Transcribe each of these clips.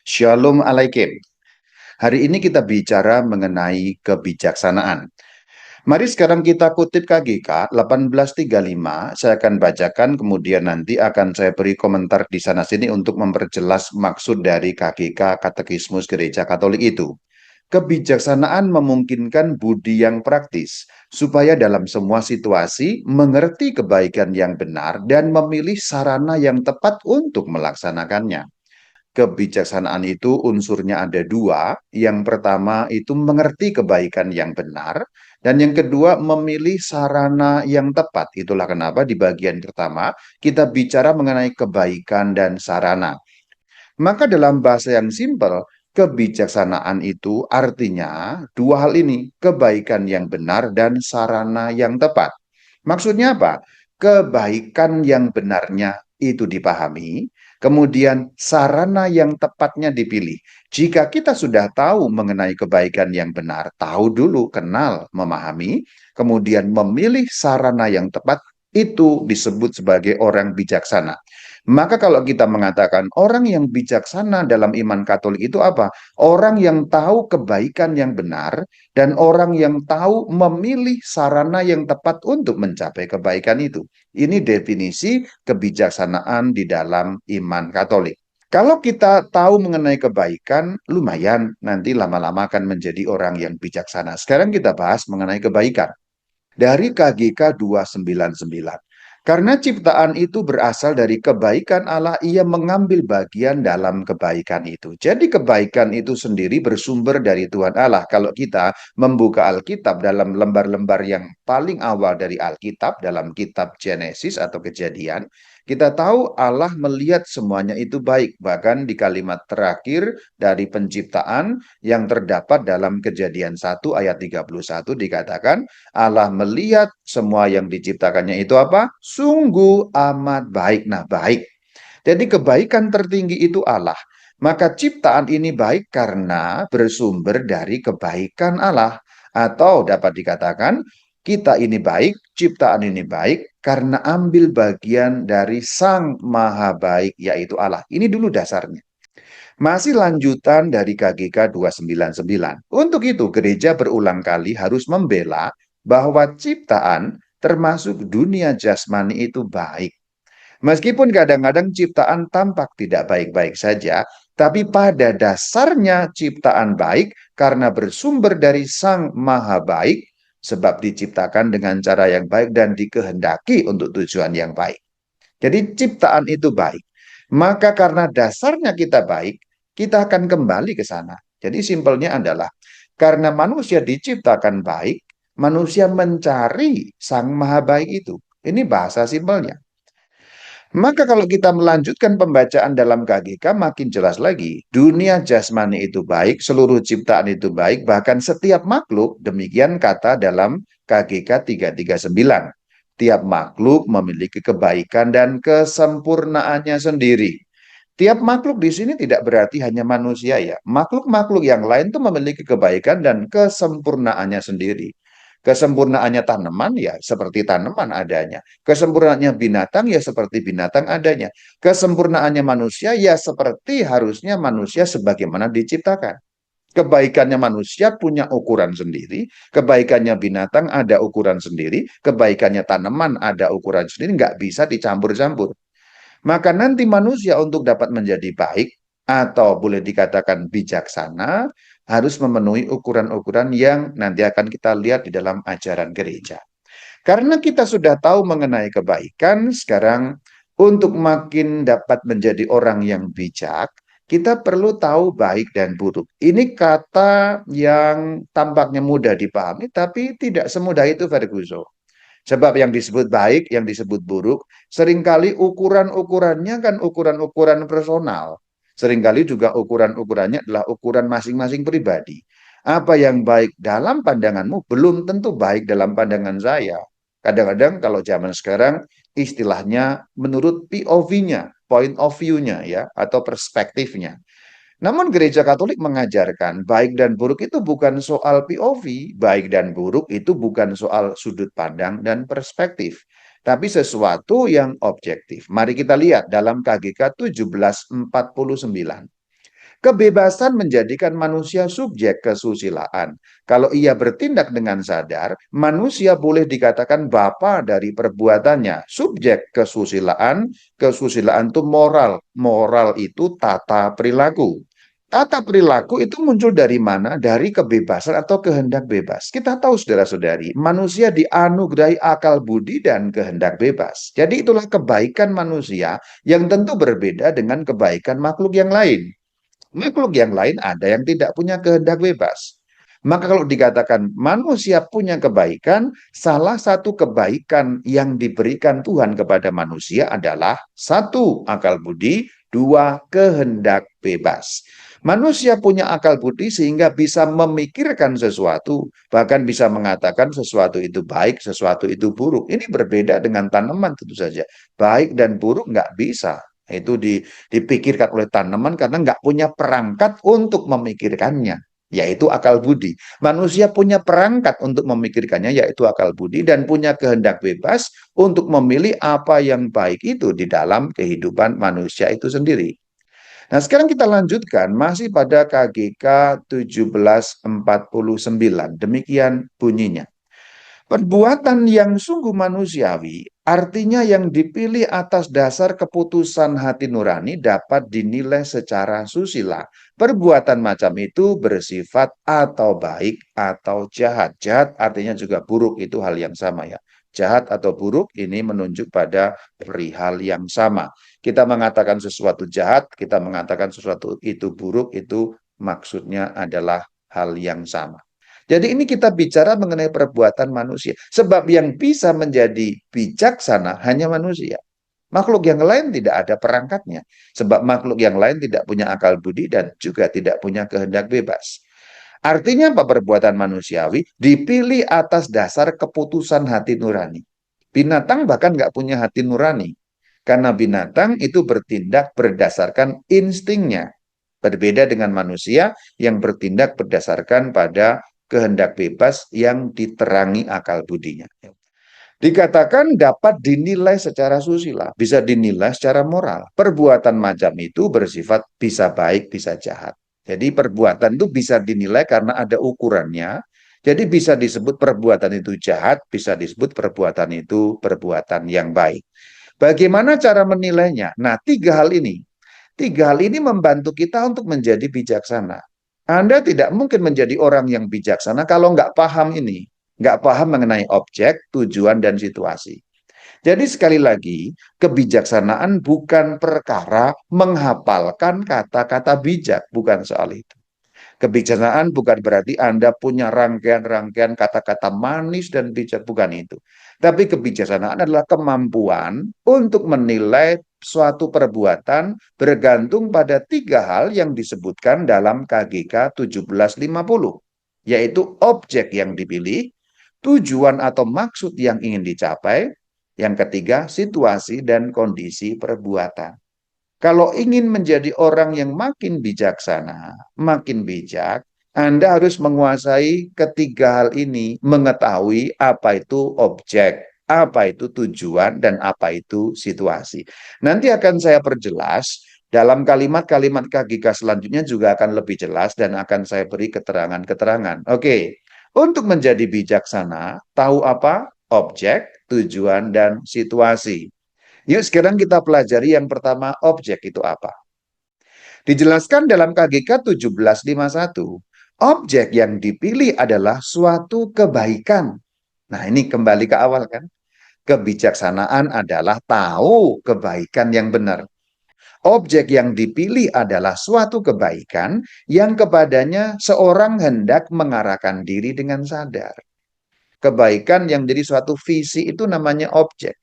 Shalom Alaikum. Hari ini kita bicara mengenai kebijaksanaan. Mari sekarang kita kutip KGK 1835. Saya akan bacakan, kemudian nanti akan saya beri komentar di sana-sini untuk memperjelas maksud dari KGK Katekismus Gereja Katolik itu. Kebijaksanaan memungkinkan budi yang praktis, supaya dalam semua situasi mengerti kebaikan yang benar dan memilih sarana yang tepat untuk melaksanakannya. Kebijaksanaan itu unsurnya ada dua. Yang pertama itu mengerti kebaikan yang benar, dan yang kedua memilih sarana yang tepat. Itulah kenapa di bagian pertama kita bicara mengenai kebaikan dan sarana. Maka dalam bahasa yang simpel, kebijaksanaan itu artinya dua hal ini, kebaikan yang benar dan sarana yang tepat. Maksudnya apa? Kebaikan yang benarnya itu dipahami, kemudian sarana yang tepatnya dipilih. Jika kita sudah tahu mengenai kebaikan yang benar, tahu dulu, kenal, memahami, kemudian memilih sarana yang tepat, itu disebut sebagai orang bijaksana. Maka kalau kita mengatakan orang yang bijaksana dalam iman Katolik itu apa? Orang yang tahu kebaikan yang benar dan orang yang tahu memilih sarana yang tepat untuk mencapai kebaikan itu. Ini definisi kebijaksanaan di dalam iman Katolik. Kalau kita tahu mengenai kebaikan, lumayan nanti lama-lama akan menjadi orang yang bijaksana. Sekarang kita bahas mengenai kebaikan dari KGK 299. Karena ciptaan itu berasal dari kebaikan Allah, ia mengambil bagian dalam kebaikan itu. Jadi kebaikan itu sendiri bersumber dari Tuhan Allah. Kalau kita membuka Alkitab dalam lembar-lembar yang paling awal dari Alkitab, dalam kitab Genesis atau Kejadian, kita tahu Allah melihat semuanya itu baik. Bahkan di kalimat terakhir dari penciptaan yang terdapat dalam Kejadian 1 ayat 31 dikatakan, Allah melihat semua yang diciptakannya itu apa? Sungguh amat baik. Nah, baik. Jadi kebaikan tertinggi itu Allah. Maka ciptaan ini baik karena bersumber dari kebaikan Allah. Atau dapat dikatakan, kita ini baik, ciptaan ini baik, karena ambil bagian dari Sang Maha Baik, yaitu Allah. Ini dulu dasarnya. Masih lanjutan dari KGK 299. Untuk itu, gereja berulang kali harus membela bahwa ciptaan termasuk dunia jasmani itu baik. Meskipun kadang-kadang ciptaan tampak tidak baik-baik saja, tapi pada dasarnya ciptaan baik karena bersumber dari Sang Maha Baik, sebab diciptakan dengan cara yang baik dan dikehendaki untuk tujuan yang baik. Jadi ciptaan itu baik. Maka karena dasarnya kita baik, kita akan kembali ke sana. Jadi simpelnya adalah karena manusia diciptakan baik, manusia mencari Sang Maha Baik itu. Ini bahasa simpelnya. Maka kalau kita melanjutkan pembacaan dalam KGK makin jelas lagi. Dunia jasmani itu baik, seluruh ciptaan itu baik, bahkan setiap makhluk, demikian kata dalam KGK 339. Tiap makhluk memiliki kebaikan dan kesempurnaannya sendiri. Tiap makhluk di sini tidak berarti hanya manusia ya. Makhluk-makhluk yang lain itu memiliki kebaikan dan kesempurnaannya sendiri. Kesempurnaannya tanaman ya seperti tanaman adanya. Kesempurnaannya binatang ya seperti binatang adanya. Kesempurnaannya manusia ya seperti harusnya manusia sebagaimana diciptakan. Kebaikannya manusia punya ukuran sendiri, kebaikannya binatang ada ukuran sendiri, kebaikannya tanaman ada ukuran sendiri, nggak bisa dicampur-campur. Maka nanti manusia untuk dapat menjadi baik atau boleh dikatakan bijaksana harus memenuhi ukuran-ukuran yang nanti akan kita lihat di dalam ajaran gereja. Karena kita sudah tahu mengenai kebaikan, sekarang untuk makin dapat menjadi orang yang bijak, kita perlu tahu baik dan buruk. Ini kata yang tampaknya mudah dipahami, tapi tidak semudah itu, Ferguson. Sebab yang disebut baik, yang disebut buruk, seringkali ukuran-ukurannya kan ukuran-ukuran personal. Seringkali juga ukuran-ukurannya adalah ukuran masing-masing pribadi. Apa yang baik dalam pandanganmu belum tentu baik dalam pandangan saya. Kadang-kadang kalau zaman sekarang istilahnya menurut POV-nya, point of view-nya ya, atau perspektifnya. Namun gereja Katolik mengajarkan baik dan buruk itu bukan soal POV, baik dan buruk itu bukan soal sudut pandang dan perspektif, tapi sesuatu yang objektif. Mari kita lihat dalam KGK 1749. Kebebasan menjadikan manusia subjek kesusilaan. Kalau ia bertindak dengan sadar, manusia boleh dikatakan bapa dari perbuatannya. Subjek kesusilaan, kesusilaan itu moral. Moral itu tata perilaku. Tata perilaku itu muncul dari mana? Dari kebebasan atau kehendak bebas. Kita tahu saudara-saudari, manusia dianugerahi akal budi dan kehendak bebas. Jadi itulah kebaikan manusia yang tentu berbeda dengan kebaikan makhluk yang lain. Makhluk yang lain ada yang tidak punya kehendak bebas. Maka kalau dikatakan manusia punya kebaikan, salah satu kebaikan yang diberikan Tuhan kepada manusia adalah satu, akal budi, dua, kehendak bebas. Manusia punya akal budi sehingga bisa memikirkan sesuatu, bahkan bisa mengatakan sesuatu itu baik, sesuatu itu buruk. Ini berbeda dengan tanaman tentu saja. Baik dan buruk nggak bisa. Itu dipikirkan oleh tanaman karena nggak punya perangkat untuk memikirkannya, yaitu akal budi. Manusia punya perangkat untuk memikirkannya, yaitu akal budi, dan punya kehendak bebas untuk memilih apa yang baik itu di dalam kehidupan manusia itu sendiri. Nah, sekarang kita lanjutkan masih pada KGK 1749. Demikian bunyinya. Perbuatan yang sungguh manusiawi, artinya yang dipilih atas dasar keputusan hati nurani dapat dinilai secara susila. Perbuatan macam itu bersifat atau baik atau jahat. Jahat artinya juga buruk, itu hal yang sama ya. Jahat atau buruk ini menunjuk pada perihal yang sama. Kita mengatakan sesuatu jahat, kita mengatakan sesuatu itu buruk, itu maksudnya adalah hal yang sama. Jadi ini kita bicara mengenai perbuatan manusia. Sebab yang bisa menjadi bijaksana hanya manusia. Makhluk yang lain tidak ada perangkatnya. Sebab makhluk yang lain tidak punya akal budi dan juga tidak punya kehendak bebas. Artinya apa perbuatan manusiawi? Dipilih atas dasar keputusan hati nurani. Binatang bahkan nggak punya hati nurani. Karena binatang itu bertindak berdasarkan instingnya. Berbeda dengan manusia yang bertindak berdasarkan pada kehendak bebas yang diterangi akal budinya. Dikatakan dapat dinilai secara susila, bisa dinilai secara moral. Perbuatan macam itu bersifat bisa baik, bisa jahat. Jadi perbuatan itu bisa dinilai karena ada ukurannya. Jadi bisa disebut perbuatan itu jahat, bisa disebut perbuatan itu perbuatan yang baik. Bagaimana cara menilainya? Nah, tiga hal ini. Tiga hal ini membantu kita untuk menjadi bijaksana. Anda tidak mungkin menjadi orang yang bijaksana kalau nggak paham ini. Nggak paham mengenai objek, tujuan, dan situasi. Jadi sekali lagi, kebijaksanaan bukan perkara menghafalkan kata-kata bijak, bukan soal itu. Kebijaksanaan bukan berarti Anda punya rangkaian-rangkaian kata-kata manis dan bijak, bukan itu. Tapi kebijaksanaan adalah kemampuan untuk menilai suatu perbuatan bergantung pada tiga hal yang disebutkan dalam KGK 1750, yaitu objek yang dipilih, tujuan atau maksud yang ingin dicapai, yang ketiga, situasi dan kondisi perbuatan. Kalau ingin menjadi orang yang makin bijaksana, makin bijak, Anda harus menguasai ketiga hal ini, mengetahui apa itu objek, apa itu tujuan, dan apa itu situasi. Nanti akan saya perjelas dalam kalimat-kalimat KGK selanjutnya juga akan lebih jelas dan akan saya beri keterangan-keterangan. Oke, untuk menjadi bijaksana, tahu apa? Objek, tujuan, dan situasi. Yuk sekarang kita pelajari yang pertama, objek itu apa. Dijelaskan dalam KGK 1751, objek yang dipilih adalah suatu kebaikan. Nah ini kembali ke awal kan. Kebijaksanaan adalah tahu kebaikan yang benar. Objek yang dipilih adalah suatu kebaikan yang kepadanya seorang hendak mengarahkan diri dengan sadar. Kebaikan yang jadi suatu visi itu namanya objek.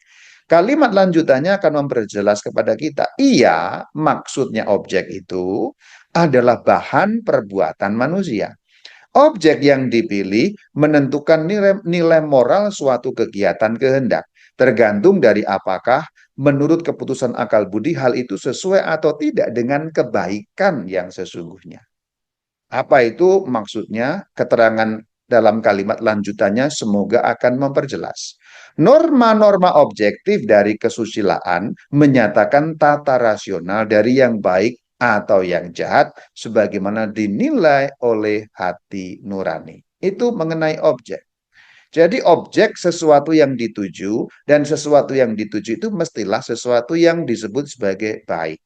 Kalimat lanjutannya akan memperjelas kepada kita, iya, maksudnya objek itu adalah bahan perbuatan manusia. Objek yang dipilih menentukan nilai moral suatu kegiatan kehendak, tergantung dari apakah menurut keputusan akal budi hal itu sesuai atau tidak dengan kebaikan yang sesungguhnya. Apa itu maksudnya? Keterangan dalam kalimat lanjutannya semoga akan memperjelas. Norma-norma objektif dari kesusilaan menyatakan tata rasional dari yang baik atau yang jahat sebagaimana dinilai oleh hati nurani. Itu mengenai objek. Jadi objek sesuatu yang dituju dan sesuatu yang dituju itu mestilah sesuatu yang disebut sebagai baik.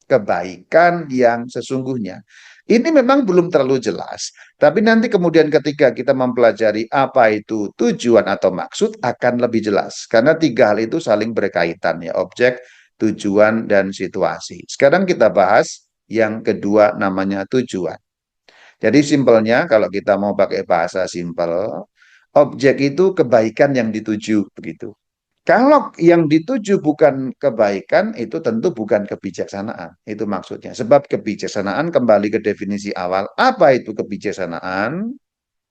Kebaikan yang sesungguhnya. Ini memang belum terlalu jelas, tapi nanti kemudian ketika kita mempelajari apa itu tujuan atau maksud akan lebih jelas. Karena tiga hal itu saling berkaitan ya, objek, tujuan, dan situasi. Sekarang kita bahas yang kedua namanya tujuan. Jadi simpelnya kalau kita mau pakai bahasa simpel, objek itu kebaikan yang dituju begitu. Kalau yang dituju bukan kebaikan, itu tentu bukan kebijaksanaan. Itu maksudnya. Sebab kebijaksanaan kembali ke definisi awal. Apa itu kebijaksanaan?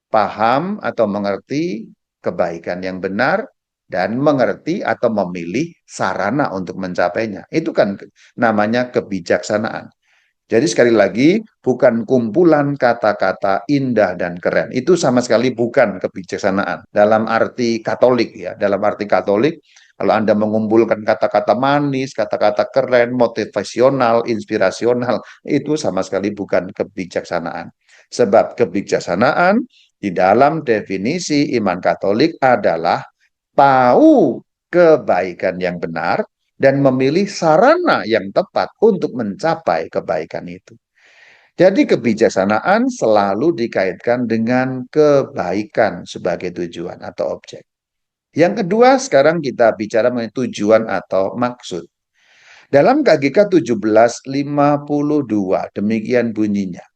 Paham atau mengerti kebaikan yang benar dan mengerti atau memilih sarana untuk mencapainya. Itu kan namanya kebijaksanaan. Jadi sekali lagi, bukan kumpulan kata-kata indah dan keren. Itu sama sekali bukan kebijaksanaan. Dalam arti Katolik ya, dalam arti Katolik, kalau Anda mengumpulkan kata-kata manis, kata-kata keren, motivasional, inspirasional, itu sama sekali bukan kebijaksanaan. Sebab kebijaksanaan di dalam definisi iman Katolik adalah tahu kebaikan yang benar, dan memilih sarana yang tepat untuk mencapai kebaikan itu. Jadi kebijaksanaan selalu dikaitkan dengan kebaikan sebagai tujuan atau objek. Yang kedua, sekarang kita bicara mengenai tujuan atau maksud. Dalam KGK 1752, demikian bunyinya.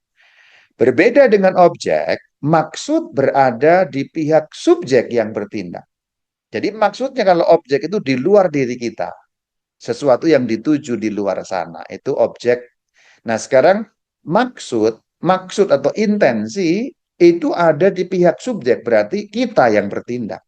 Berbeda dengan objek, maksud berada di pihak subjek yang bertindak. Jadi maksudnya kalau objek itu di luar diri kita, sesuatu yang dituju di luar sana itu objek. Nah, sekarang maksud atau intensi itu ada di pihak subjek, berarti kita yang bertindak.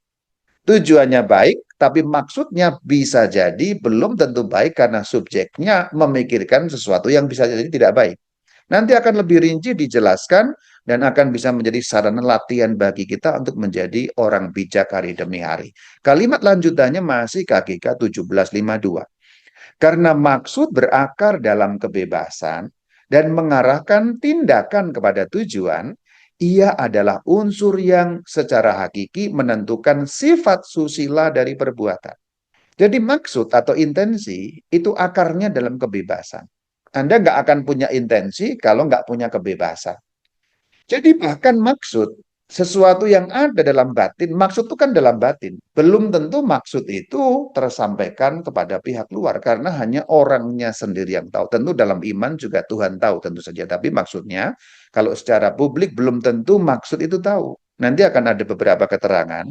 Tujuannya baik, tapi maksudnya bisa jadi belum tentu baik karena subjeknya memikirkan sesuatu yang bisa jadi tidak baik. Nanti akan lebih rinci dijelaskan dan akan bisa menjadi sarana latihan bagi kita untuk menjadi orang bijak hari demi hari. Kalimat lanjutannya masih KGK 1752. Karena maksud berakar dalam kebebasan dan mengarahkan tindakan kepada tujuan, ia adalah unsur yang secara hakiki menentukan sifat susila dari perbuatan. Jadi maksud atau intensi itu akarnya dalam kebebasan. Anda nggak akan punya intensi kalau nggak punya kebebasan. Jadi bahkan maksud, sesuatu yang ada dalam batin, maksud itu kan dalam batin. Belum tentu maksud itu tersampaikan kepada pihak luar, karena hanya orangnya sendiri yang tahu. Tentu dalam iman juga Tuhan tahu tentu saja, tapi maksudnya kalau secara publik belum tentu maksud itu tahu. Nanti akan ada beberapa keterangan.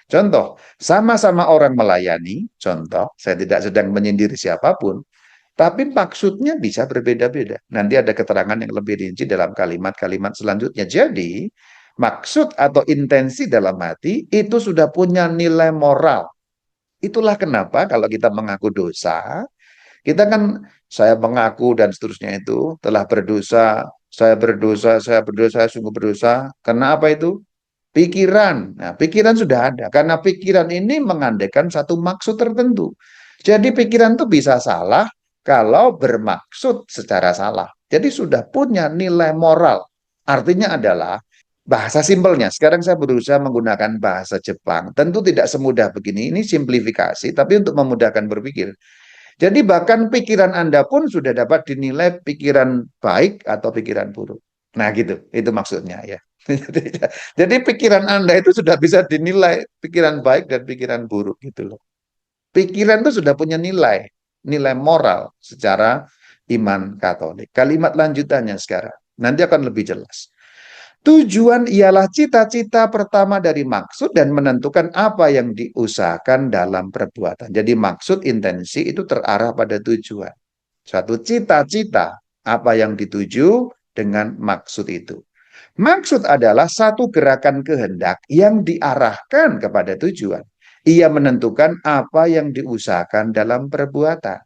Contoh, sama-sama orang melayani, contoh, saya tidak sedang menyindir siapapun, tapi maksudnya bisa berbeda-beda. Nanti ada keterangan yang lebih rinci dalam kalimat-kalimat selanjutnya. Jadi, maksud atau intensi dalam hati itu sudah punya nilai moral. Itulah kenapa kalau kita mengaku dosa, kita kan saya mengaku dan seterusnya itu telah berdosa, saya berdosa, saya berdosa, saya sungguh berdosa. Karena apa itu? Pikiran. Nah, pikiran sudah ada. Karena pikiran ini mengandaikan satu maksud tertentu. Jadi pikiran itu bisa salah kalau bermaksud secara salah. Jadi sudah punya nilai moral. Artinya adalah bahasa simpelnya. Sekarang saya berusaha menggunakan bahasa Jepang. Tentu tidak semudah begini. Ini simplifikasi, tapi untuk memudahkan berpikir. Jadi bahkan pikiran Anda pun sudah dapat dinilai pikiran baik atau pikiran buruk. Nah gitu, itu maksudnya ya. Jadi pikiran Anda itu sudah bisa dinilai pikiran baik dan pikiran buruk gitu loh. Pikiran itu sudah punya nilai, nilai moral secara iman Katolik. Kalimat lanjutannya sekarang, nanti akan lebih jelas. Tujuan ialah cita-cita pertama dari maksud dan menentukan apa yang diusahakan dalam perbuatan. Jadi maksud intensi itu terarah pada tujuan. Suatu cita-cita apa yang dituju dengan maksud itu. Maksud adalah satu gerakan kehendak yang diarahkan kepada tujuan. Ia menentukan apa yang diusahakan dalam perbuatan.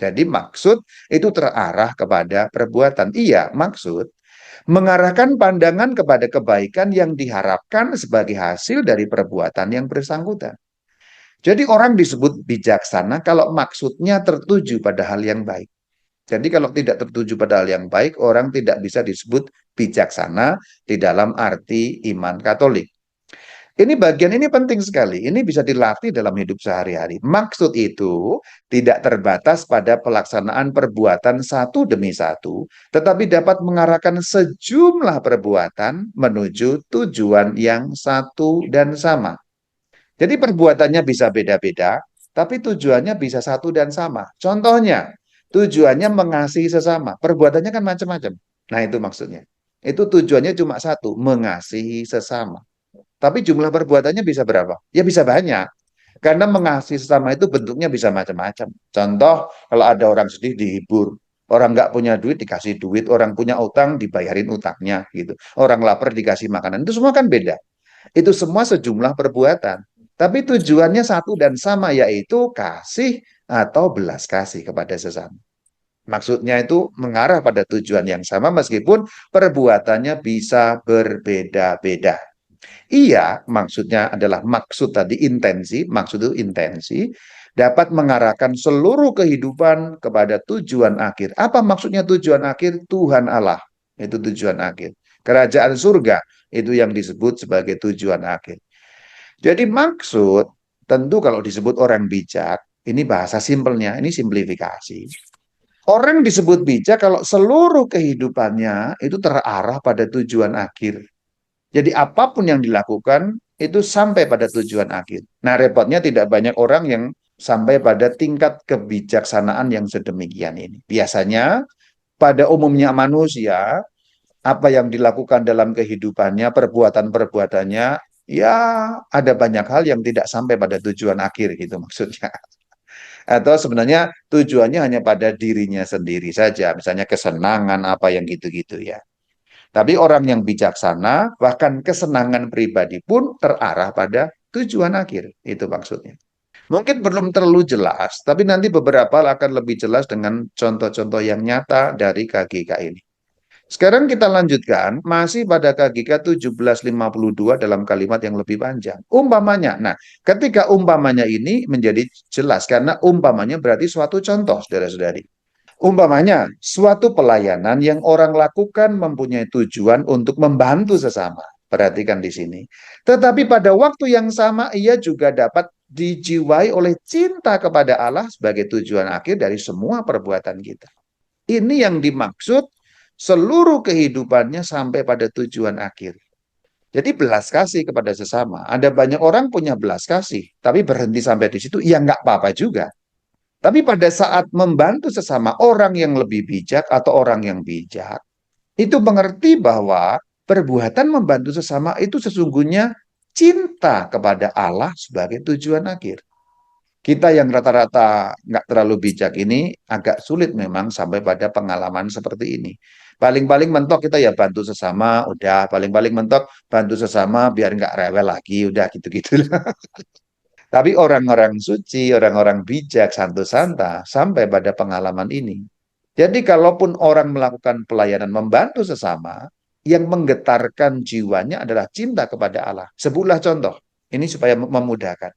Jadi maksud itu terarah kepada perbuatan. Iya, maksud mengarahkan pandangan kepada kebaikan yang diharapkan sebagai hasil dari perbuatan yang bersangkutan. Jadi orang disebut bijaksana kalau maksudnya tertuju pada hal yang baik. Jadi kalau tidak tertuju pada hal yang baik, orang tidak bisa disebut bijaksana di dalam arti iman Katolik. Ini bagian ini penting sekali. Ini bisa dilatih dalam hidup sehari-hari. Maksud itu tidak terbatas pada pelaksanaan perbuatan satu demi satu, tetapi dapat mengarahkan sejumlah perbuatan menuju tujuan yang satu dan sama. Jadi perbuatannya bisa beda-beda, tapi tujuannya bisa satu dan sama. Contohnya, tujuannya mengasihi sesama. Perbuatannya kan macam-macam. Nah, itu maksudnya. Itu tujuannya cuma satu, mengasihi sesama. Tapi jumlah perbuatannya bisa berapa? Ya bisa banyak. Karena mengasihi sesama itu bentuknya bisa macam-macam. Contoh, kalau ada orang sedih dihibur. Orang nggak punya duit dikasih duit. Orang punya utang dibayarin utangnya gitu. Orang lapar dikasih makanan. Itu semua kan beda. Itu semua sejumlah perbuatan. Tapi tujuannya satu dan sama, yaitu kasih atau belas kasih kepada sesama. Maksudnya itu mengarah pada tujuan yang sama meskipun perbuatannya bisa berbeda-beda. Iya, maksudnya adalah maksud tadi intensi, maksud itu intensi dapat mengarahkan seluruh kehidupan kepada tujuan akhir. Apa maksudnya tujuan akhir? Tuhan Allah, itu tujuan akhir. Kerajaan surga, itu yang disebut sebagai tujuan akhir. Jadi maksud, tentu kalau disebut orang bijak, ini bahasa simpelnya, ini simplifikasi. Orang disebut bijak kalau seluruh kehidupannya itu terarah pada tujuan akhir. Jadi apapun yang dilakukan itu sampai pada tujuan akhir. Nah, repotnya tidak banyak orang yang sampai pada tingkat kebijaksanaan yang sedemikian ini. Biasanya pada umumnya manusia, apa yang dilakukan dalam kehidupannya, perbuatan-perbuatannya, ya ada banyak hal yang tidak sampai pada tujuan akhir gitu maksudnya. Atau sebenarnya tujuannya hanya pada dirinya sendiri saja, misalnya kesenangan apa yang gitu-gitu ya. Tapi orang yang bijaksana, bahkan kesenangan pribadi pun terarah pada tujuan akhir. Itu maksudnya. Mungkin belum terlalu jelas, tapi nanti beberapa akan lebih jelas dengan contoh-contoh yang nyata dari KGK ini. Sekarang kita lanjutkan, masih pada KGK 1752 dalam kalimat yang lebih panjang. Umpamanya, nah ketika umpamanya ini menjadi jelas, karena umpamanya berarti suatu contoh, saudara-saudari. Umpamanya, suatu pelayanan yang orang lakukan mempunyai tujuan untuk membantu sesama. Perhatikan di sini. Tetapi pada waktu yang sama, ia juga dapat dijiwai oleh cinta kepada Allah sebagai tujuan akhir dari semua perbuatan kita. Ini yang dimaksud seluruh kehidupannya sampai pada tujuan akhir. Jadi belas kasih kepada sesama. Ada banyak orang punya belas kasih, tapi berhenti sampai di situ, ya nggak apa-apa juga. Tapi pada saat membantu sesama orang yang lebih bijak atau orang yang bijak, itu mengerti bahwa perbuatan membantu sesama itu sesungguhnya cinta kepada Allah sebagai tujuan akhir. Kita yang rata-rata nggak terlalu bijak ini agak sulit memang sampai pada pengalaman seperti ini. Paling-paling mentok kita ya bantu sesama, udah. Paling-paling mentok bantu sesama biar nggak rewel lagi, udah gitu-gitu. Tapi orang-orang suci, orang-orang bijak, santo santa, sampai pada pengalaman ini. Jadi kalaupun orang melakukan pelayanan membantu sesama, yang menggetarkan jiwanya adalah cinta kepada Allah. Sebuah contoh, ini supaya memudahkan.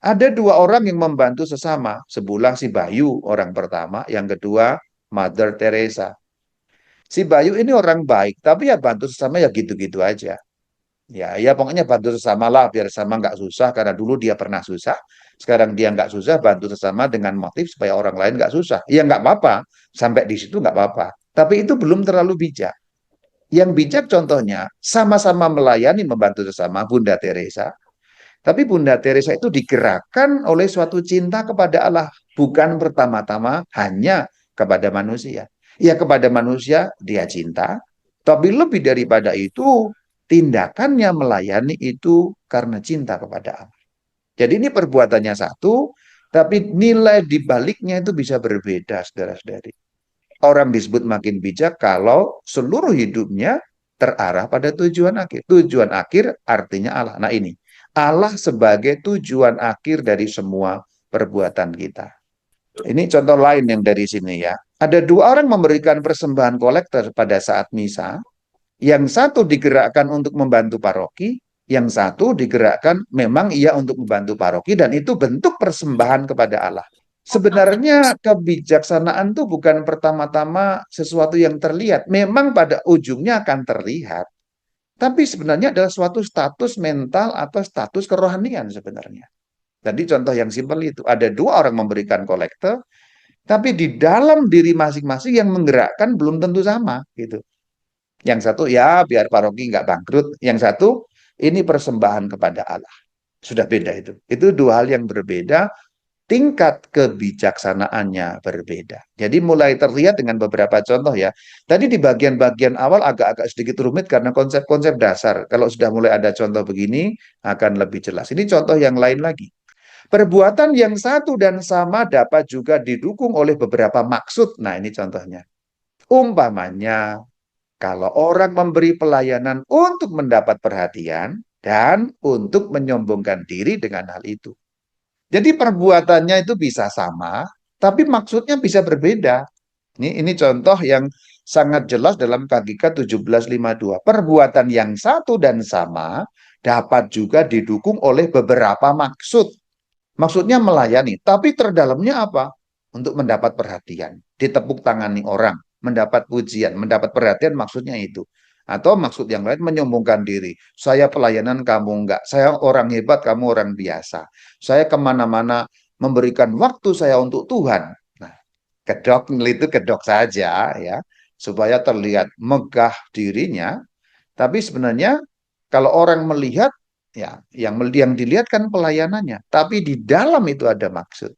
Ada dua orang yang membantu sesama. Sebelah si Bayu, orang pertama. Yang kedua, Mother Teresa. Si Bayu ini orang baik, tapi ya bantu sesama ya gitu-gitu aja. Ya, pokoknya bantu sesama lah, biar sesama nggak susah, karena dulu dia pernah susah, sekarang dia nggak susah, bantu sesama dengan motif supaya orang lain nggak susah. Ya nggak apa-apa, sampai di situ nggak apa-apa. Tapi itu belum terlalu bijak. Yang bijak contohnya, sama-sama melayani membantu sesama, Bunda Teresa. Tapi Bunda Teresa itu digerakkan oleh suatu cinta kepada Allah, bukan pertama-tama hanya kepada manusia. Ya kepada manusia dia cinta, tapi lebih daripada itu, tindakannya melayani itu karena cinta kepada Allah. Jadi ini perbuatannya satu, tapi nilai di baliknya itu bisa berbeda, saudara-saudari. Orang disebut makin bijak kalau seluruh hidupnya terarah pada tujuan akhir. Tujuan akhir artinya Allah. Nah ini, Allah sebagai tujuan akhir dari semua perbuatan kita. Ini contoh lain yang dari sini ya. Ada dua orang memberikan persembahan kolektor pada saat misa. Yang satu digerakkan untuk membantu paroki, yang satu digerakkan memang ia untuk membantu paroki, dan itu bentuk persembahan kepada Allah. Sebenarnya kebijaksanaan itu bukan pertama-tama sesuatu yang terlihat. Memang pada ujungnya akan terlihat. Tapi sebenarnya adalah suatu status mental atau status kerohanian sebenarnya. Tadi contoh yang simpel itu. Ada dua orang memberikan kolekte, tapi di dalam diri masing-masing yang menggerakkan belum tentu sama gitu. Yang satu ya biar paroki nggak bangkrut. Yang satu ini persembahan kepada Allah. Sudah beda itu. Itu dua hal yang berbeda, tingkat kebijaksanaannya berbeda. Jadi mulai terlihat dengan beberapa contoh ya. Tadi di bagian-bagian awal agak-agak sedikit rumit karena konsep-konsep dasar. Kalau sudah mulai ada contoh begini akan lebih jelas. Ini contoh yang lain lagi. Perbuatan yang satu dan sama dapat juga didukung oleh beberapa maksud. Nah, ini contohnya. Umpamanya, kalau orang memberi pelayanan untuk mendapat perhatian dan untuk menyombongkan diri dengan hal itu. Jadi perbuatannya itu bisa sama, tapi maksudnya bisa berbeda. Ini contoh yang sangat jelas dalam KGK 1752. Perbuatan yang satu dan sama dapat juga didukung oleh beberapa maksud. Maksudnya melayani, tapi terdalamnya apa? Untuk mendapat perhatian, ditepuk tangani orang, mendapat pujian, mendapat perhatian maksudnya itu. Atau maksud yang lain menyombongkan diri. Saya pelayanan, kamu enggak. Saya orang hebat, kamu orang biasa. Saya kemana-mana memberikan waktu saya untuk Tuhan. Nah, kedok itu kedok saja ya, supaya terlihat megah dirinya. Tapi sebenarnya kalau orang melihat ya yang dilihat kan pelayanannya, tapi di dalam itu ada maksud.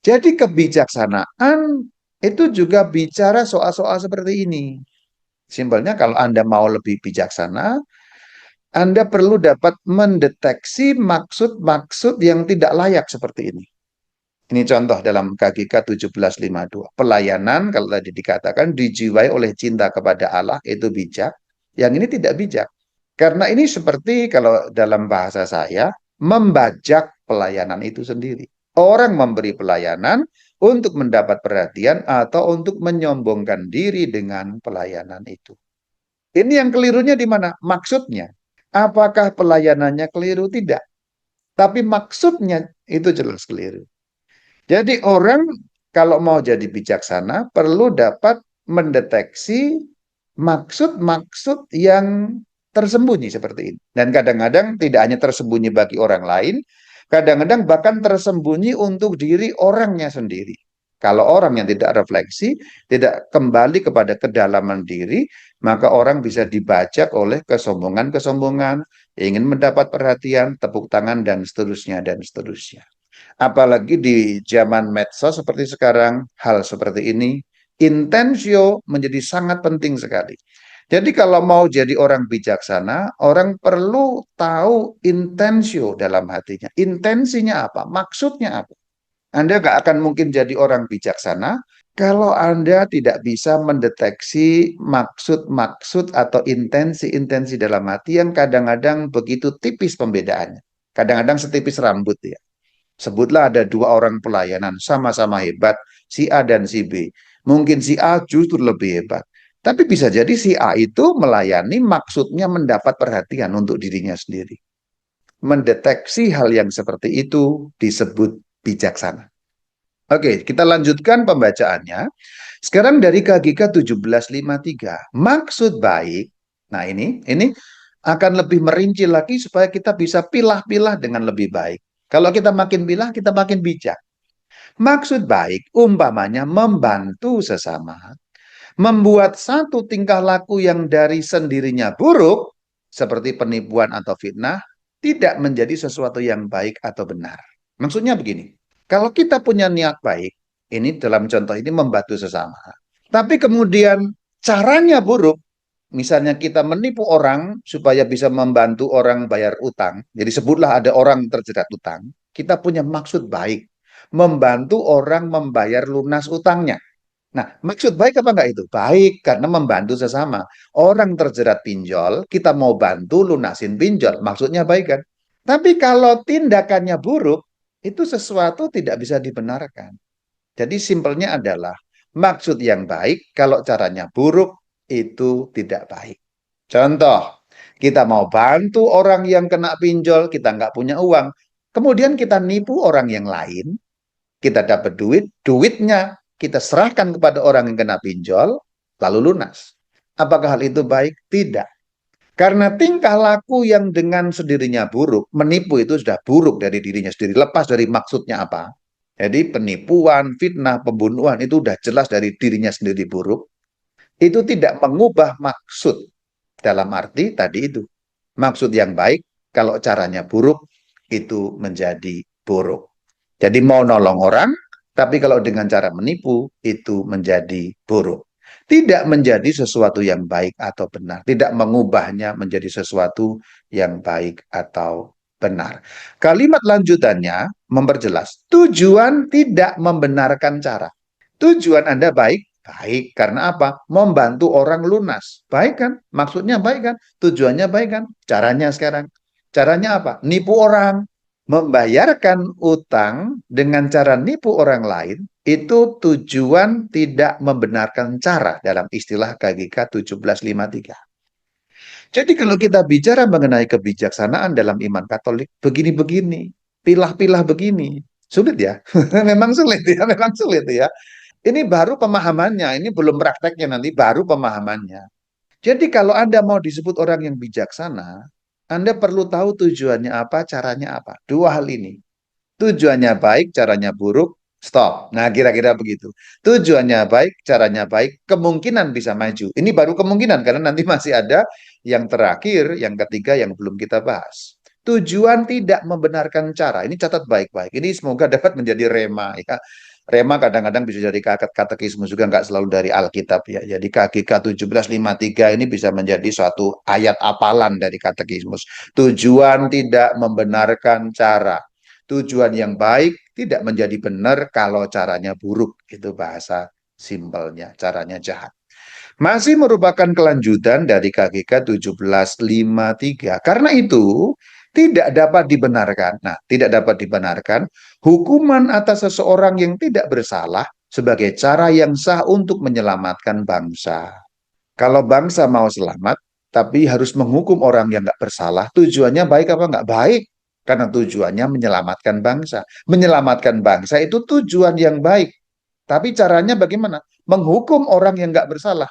Jadi kebijaksanaan itu juga bicara soal-soal seperti ini. Simpelnya kalau Anda mau lebih bijaksana, Anda perlu dapat mendeteksi maksud-maksud yang tidak layak seperti ini. Ini contoh dalam KGK 1752. Pelayanan kalau tadi dikatakan dijiwai oleh cinta kepada Allah itu bijak. Yang ini tidak bijak. Karena ini seperti kalau dalam bahasa saya membajak pelayanan itu sendiri. Orang memberi pelayanan untuk mendapat perhatian atau untuk menyombongkan diri dengan pelayanan itu. Ini yang kelirunya di mana? Maksudnya. Apakah pelayanannya keliru? Tidak. Tapi maksudnya itu jelas keliru. Jadi orang kalau mau jadi bijaksana perlu dapat mendeteksi maksud-maksud yang tersembunyi seperti ini. Dan kadang-kadang tidak hanya tersembunyi bagi orang lain, kadang-kadang bahkan tersembunyi untuk diri orangnya sendiri. Kalau orang yang tidak refleksi, tidak kembali kepada kedalaman diri, maka orang bisa dibajak oleh kesombongan-kesombongan, ingin mendapat perhatian, tepuk tangan, dan seterusnya, dan seterusnya. Apalagi di zaman medsos seperti sekarang, hal seperti ini, intensio menjadi sangat penting sekali. Jadi kalau mau jadi orang bijaksana, orang perlu tahu intensio dalam hatinya. Intensinya apa? Maksudnya apa? Anda nggak akan mungkin jadi orang bijaksana kalau Anda tidak bisa mendeteksi maksud-maksud atau intensi-intensi dalam hati yang kadang-kadang begitu tipis pembedaannya. Kadang-kadang setipis rambut ya. Sebutlah ada dua orang pelayanan, sama-sama hebat, si A dan si B. Mungkin si A justru lebih hebat. Tapi bisa jadi si A itu melayani maksudnya mendapat perhatian untuk dirinya sendiri. Mendeteksi hal yang seperti itu disebut bijaksana. Oke, kita lanjutkan pembacaannya. Sekarang dari KGK 1753. Maksud baik, nah ini akan lebih merinci lagi supaya kita bisa pilah-pilah dengan lebih baik. Kalau kita makin pilah, kita makin bijak. Maksud baik umpamanya membantu sesama, membuat satu tingkah laku yang dari sendirinya buruk, seperti penipuan atau fitnah, tidak menjadi sesuatu yang baik atau benar. Maksudnya begini, kalau kita punya niat baik, ini dalam contoh ini membantu sesama, tapi kemudian caranya buruk, misalnya kita menipu orang supaya bisa membantu orang bayar utang, jadi sebutlah ada orang terjerat utang, kita punya maksud baik, membantu orang membayar lunas utangnya. Nah, maksud baik apa enggak itu? Baik, karena membantu sesama. Orang terjerat pinjol, kita mau bantu lunasin pinjol. Maksudnya baik kan? Tapi kalau tindakannya buruk, itu sesuatu tidak bisa dibenarkan. Jadi simpelnya adalah, maksud yang baik, kalau caranya buruk, itu tidak baik. Contoh, kita mau bantu orang yang kena pinjol, kita nggak punya uang. Kemudian kita nipu orang yang lain, kita dapat duit, duitnya kita serahkan kepada orang yang kena pinjol, lalu lunas. Apakah hal itu baik? Tidak. Karena tingkah laku yang dengan sendirinya buruk, menipu itu sudah buruk dari dirinya sendiri, lepas dari maksudnya apa. Jadi penipuan, fitnah, pembunuhan itu sudah jelas dari dirinya sendiri buruk. Itu tidak mengubah maksud dalam arti tadi itu. Maksud yang baik, kalau caranya buruk, itu menjadi buruk. Jadi mau nolong orang, tapi kalau dengan cara menipu, itu menjadi buruk. Tidak menjadi sesuatu yang baik atau benar. Tidak mengubahnya menjadi sesuatu yang baik atau benar. Kalimat lanjutannya memperjelas, tujuan tidak membenarkan cara. Tujuan Anda baik, baik. Karena apa? Membantu orang lunas. Baik kan? Maksudnya baik kan? Tujuannya baik kan? Caranya sekarang. Caranya apa? Nipu orang. Membayarkan utang dengan cara nipu orang lain, itu tujuan tidak membenarkan cara dalam istilah KGK 1753. Jadi kalau kita bicara mengenai kebijaksanaan dalam iman Katolik, begini-begini, pilah-pilah begini. Sulit ya? Memang sulit ya, memang sulit ya. Ini baru pemahamannya, ini belum prakteknya nanti, baru pemahamannya. Jadi kalau Anda mau disebut orang yang bijaksana, Anda perlu tahu tujuannya apa, caranya apa. Dua hal ini. Tujuannya baik, caranya buruk, stop. Nah, kira-kira begitu. Tujuannya baik, caranya baik, kemungkinan bisa maju. Ini baru kemungkinan, karena nanti masih ada yang terakhir, yang ketiga yang belum kita bahas. Tujuan tidak membenarkan cara. Ini catat baik-baik. Ini semoga dapat menjadi rema ya. Rema kadang-kadang bisa jadi katekismus juga, nggak selalu dari Alkitab ya. Jadi KGK 1753 ini bisa menjadi suatu ayat apalan dari katekismus. Tujuan tidak membenarkan cara. Tujuan yang baik tidak menjadi benar kalau caranya buruk. Itu bahasa simpelnya, caranya jahat. Masih merupakan kelanjutan dari KGK 1753. Karena itu, tidak dapat dibenarkan. Nah, tidak dapat dibenarkan hukuman atas seseorang yang tidak bersalah sebagai cara yang sah untuk menyelamatkan bangsa. Kalau bangsa mau selamat, tapi harus menghukum orang yang nggak bersalah, tujuannya baik apa nggak baik? Karena tujuannya menyelamatkan bangsa. Menyelamatkan bangsa itu tujuan yang baik. Tapi caranya bagaimana? Menghukum orang yang nggak bersalah.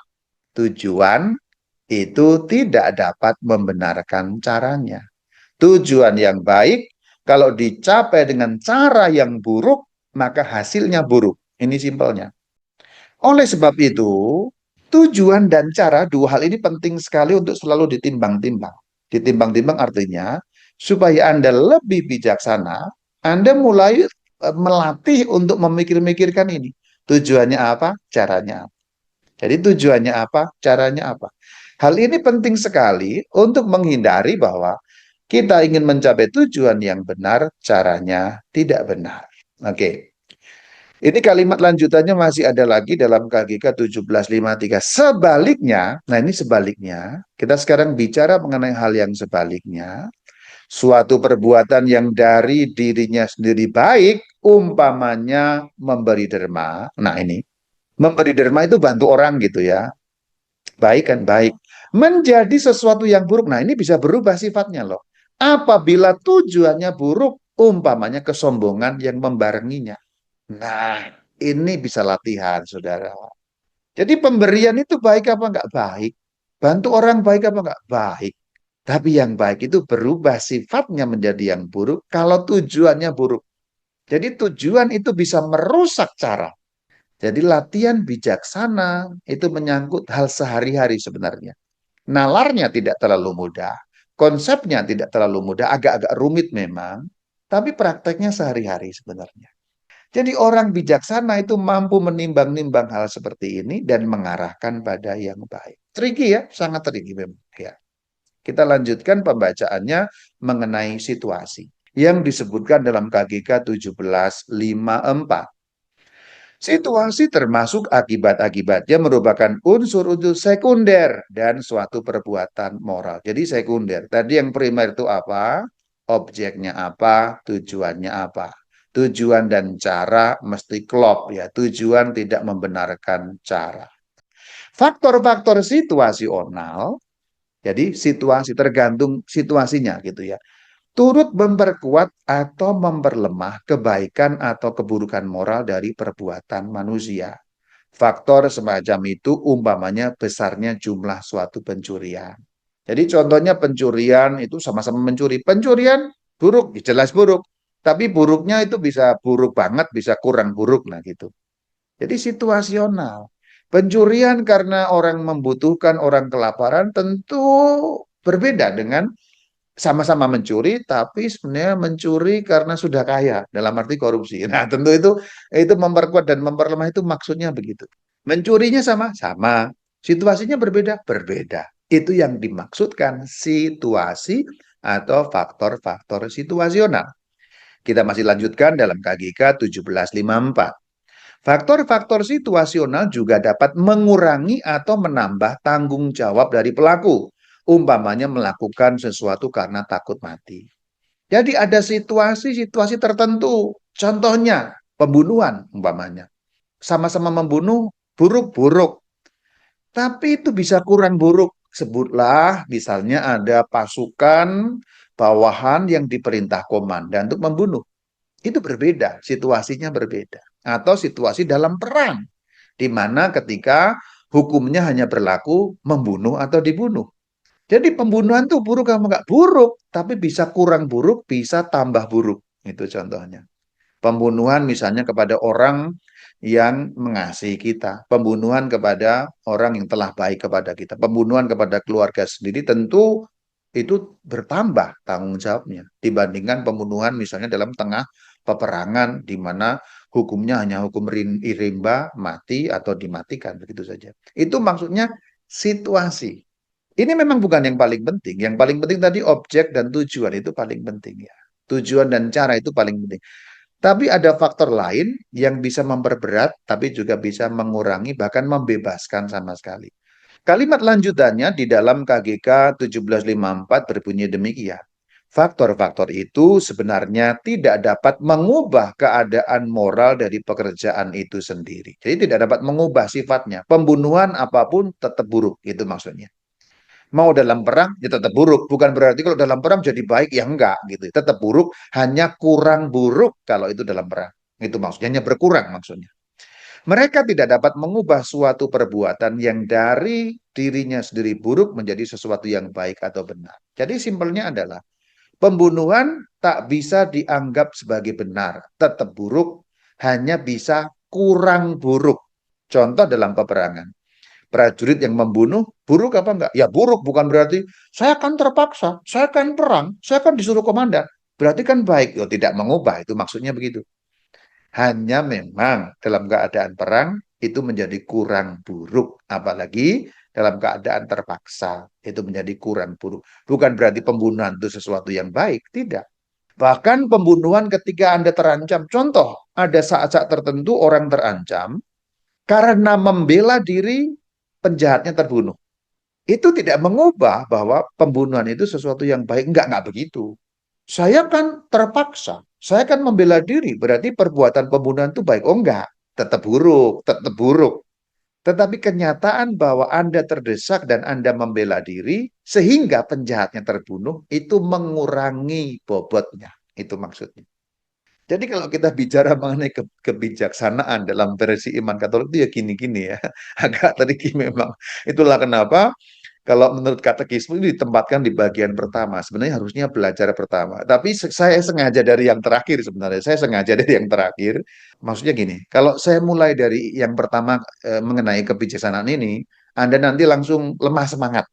Tujuan itu tidak dapat membenarkan caranya. Tujuan yang baik, kalau dicapai dengan cara yang buruk, maka hasilnya buruk. Ini simpelnya. Oleh sebab itu, tujuan dan cara dua hal ini penting sekali untuk selalu ditimbang-timbang. Ditimbang-timbang artinya, supaya Anda lebih bijaksana, Anda mulai melatih untuk memikir-mikirkan ini. Tujuannya apa? Caranya apa? Jadi tujuannya apa? Caranya apa? Hal ini penting sekali untuk menghindari bahwa kita ingin mencapai tujuan yang benar, caranya tidak benar. Oke. Ini kalimat lanjutannya masih ada lagi dalam KGK 1753. Sebaliknya, nah ini sebaliknya, kita sekarang bicara mengenai hal yang sebaliknya. Suatu perbuatan yang dari dirinya sendiri baik, umpamanya memberi derma. Nah ini, memberi derma itu bantu orang gitu ya. Baik kan? Baik. Menjadi sesuatu yang buruk. Nah ini bisa berubah sifatnya loh. Apabila tujuannya buruk, umpamanya kesombongan yang membarenginya. Nah, ini bisa latihan, saudara. Jadi pemberian itu baik apa enggak baik? Bantu orang baik apa enggak baik? Tapi yang baik itu berubah sifatnya menjadi yang buruk kalau tujuannya buruk. Jadi tujuan itu bisa merusak cara. Jadi latihan bijaksana itu menyangkut hal sehari-hari sebenarnya. Nalarnya tidak terlalu mudah. Konsepnya tidak terlalu mudah, agak-agak rumit memang. Tapi prakteknya sehari-hari sebenarnya. Jadi orang bijaksana itu mampu menimbang-nimbang hal seperti ini dan mengarahkan pada yang baik. Tricky ya, sangat tricky memang. Ya. Kita lanjutkan pembacaannya mengenai situasi yang disebutkan dalam KGK 1754. Situasi termasuk akibat-akibatnya merupakan unsur-unsur sekunder dan suatu perbuatan moral. Jadi sekunder. Tadi yang primer itu apa? Objeknya apa? Tujuannya apa? Tujuan dan cara mesti klop ya. Tujuan tidak membenarkan cara. Faktor-faktor situasional, jadi situasi tergantung situasinya gitu ya. turut memperkuat atau memperlemah kebaikan atau keburukan moral dari perbuatan manusia. Faktor semacam itu umpamanya besarnya jumlah suatu pencurian. Jadi contohnya pencurian itu sama-sama mencuri. Pencurian buruk, jelas buruk. Tapi buruknya itu bisa buruk banget, bisa kurang buruk. Nah gitu. Jadi situasional. Pencurian karena orang membutuhkan, orang kelaparan tentu berbeda dengan sama-sama mencuri, tapi sebenarnya mencuri karena sudah kaya, dalam arti korupsi. Nah, tentu itu memperkuat dan memperlemah itu maksudnya begitu. Mencurinya sama, situasinya berbeda, berbeda. Itu yang dimaksudkan situasi atau faktor-faktor situasional. Kita masih lanjutkan dalam KGK 1754. Faktor-faktor situasional juga dapat mengurangi atau menambah tanggung jawab dari pelaku, umpamanya melakukan sesuatu karena takut mati. Jadi ada situasi-situasi tertentu, contohnya pembunuhan umpamanya. Sama-sama membunuh, buruk-buruk, tapi itu bisa kurang buruk. Sebutlah misalnya ada pasukan bawahan yang diperintah komandan untuk membunuh. Itu berbeda, situasinya berbeda. Atau situasi dalam perang, di mana ketika hukumnya hanya berlaku membunuh atau dibunuh. Jadi pembunuhan itu buruk apa enggak? Buruk, tapi bisa kurang buruk, bisa tambah buruk. Itu contohnya. Pembunuhan misalnya kepada orang yang mengasihi kita. Pembunuhan kepada orang yang telah baik kepada kita. Pembunuhan kepada keluarga sendiri tentu itu bertambah tanggung jawabnya dibandingkan pembunuhan misalnya dalam tengah peperangan di mana hukumnya hanya hukum rimba, mati atau dimatikan begitu saja. Itu maksudnya situasi. Ini memang bukan yang paling penting. Yang paling penting tadi objek dan tujuan itu paling penting ya. Tujuan dan cara itu paling penting. Tapi ada faktor lain yang bisa memperberat, tapi juga bisa mengurangi, bahkan membebaskan sama sekali. Kalimat lanjutannya di dalam KGK 1754 berbunyi demikian. Faktor-faktor itu sebenarnya tidak dapat mengubah keadaan moral dari pekerjaan itu sendiri. Jadi tidak dapat mengubah sifatnya. Pembunuhan apapun tetap buruk, itu maksudnya. Mau dalam perang ya tetap buruk, bukan berarti kalau dalam perang jadi baik ya enggak gitu. Tetap buruk, hanya kurang buruk kalau itu dalam perang. Itu maksudnya hanya berkurang maksudnya. Mereka tidak dapat mengubah suatu perbuatan yang dari dirinya sendiri buruk menjadi sesuatu yang baik atau benar. Jadi simpelnya adalah pembunuhan tak bisa dianggap sebagai benar, tetap buruk, hanya bisa kurang buruk. Contoh dalam peperangan prajurit yang membunuh buruk apa enggak? Ya buruk, bukan berarti saya akan terpaksa, saya akan perang, saya akan disuruh komandan. Berarti kan baik, oh, tidak mengubah, itu maksudnya begitu. Hanya memang dalam keadaan perang itu menjadi kurang buruk, apalagi dalam keadaan terpaksa itu menjadi kurang buruk. Bukan berarti pembunuhan itu sesuatu yang baik, tidak. Bahkan pembunuhan ketika Anda terancam, contoh, ada saat-saat tertentu orang terancam karena membela diri penjahatnya terbunuh. Itu tidak mengubah bahwa pembunuhan itu sesuatu yang baik. Enggak begitu. Saya kan terpaksa, saya kan membela diri, berarti perbuatan pembunuhan itu baik. Oh enggak, tetap buruk, tetap buruk. Tetapi kenyataan bahwa Anda terdesak dan Anda membela diri, sehingga penjahatnya terbunuh, itu mengurangi bobotnya. Itu maksudnya. Jadi kalau kita bicara mengenai kebijaksanaan dalam versi iman Katolik itu ya gini-gini ya. Agak tricky memang. Itulah kenapa kalau menurut katekisme itu ditempatkan di bagian pertama. Sebenarnya harusnya belajar pertama. Tapi saya sengaja dari yang terakhir sebenarnya. Saya sengaja dari yang terakhir. Maksudnya gini, kalau saya mulai dari yang pertama mengenai kebijaksanaan ini, Anda nanti langsung lemah semangat.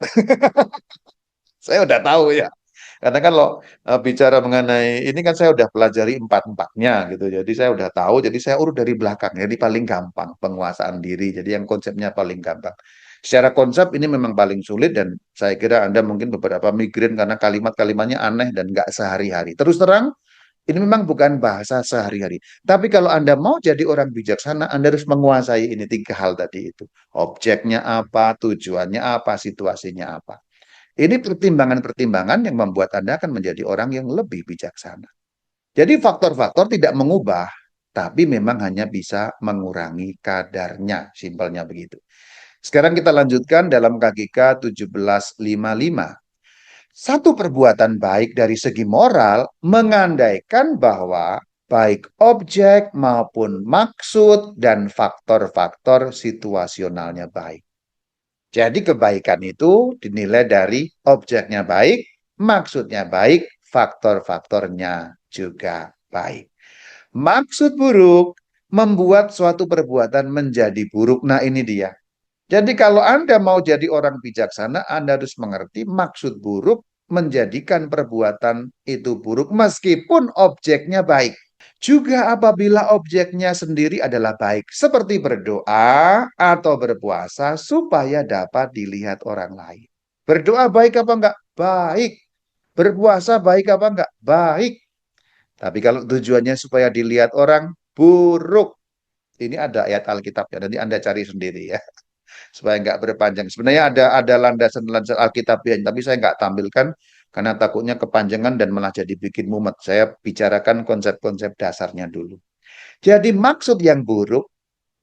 Saya udah tahu ya. Karena kan kalau bicara mengenai ini kan saya udah pelajari empat-empatnya gitu. Jadi saya udah tahu, jadi saya urut dari belakang. Jadi paling gampang penguasaan diri. Jadi yang konsepnya paling gampang. Secara konsep ini memang paling sulit dan saya kira Anda mungkin beberapa migrain karena kalimat-kalimatnya aneh dan nggak sehari-hari. Terus terang, ini memang bukan bahasa sehari-hari. Tapi kalau Anda mau jadi orang bijaksana, Anda harus menguasai ini tiga hal tadi itu. Objeknya apa, tujuannya apa, situasinya apa. Ini pertimbangan-pertimbangan yang membuat Anda akan menjadi orang yang lebih bijaksana. Jadi faktor-faktor tidak mengubah, tapi memang hanya bisa mengurangi kadarnya, simpelnya begitu. Sekarang kita lanjutkan dalam KGK 1755. Satu perbuatan baik dari segi moral mengandaikan bahwa baik objek maupun maksud dan faktor-faktor situasionalnya baik. Jadi kebaikan itu dinilai dari objeknya baik, maksudnya baik, faktor-faktornya juga baik. Maksud buruk membuat suatu perbuatan menjadi buruk. Nah, ini dia. Jadi kalau Anda mau jadi orang bijaksana, Anda harus mengerti maksud buruk menjadikan perbuatan itu buruk meskipun objeknya baik. Juga apabila objeknya sendiri adalah baik, seperti berdoa atau berpuasa supaya dapat dilihat orang lain. Berdoa baik apa enggak? Baik. Berpuasa baik apa enggak? Baik. Tapi kalau tujuannya supaya dilihat orang, buruk. Ini ada ayat Alkitabnya, nanti Anda cari sendiri ya, supaya nggak berpanjang. Sebenarnya ada landasan-landasan Alkitabian, tapi saya nggak tampilkan karena takutnya kepanjangan dan malah jadi bikin mumet. Saya bicarakan konsep-konsep dasarnya dulu. Jadi maksud yang buruk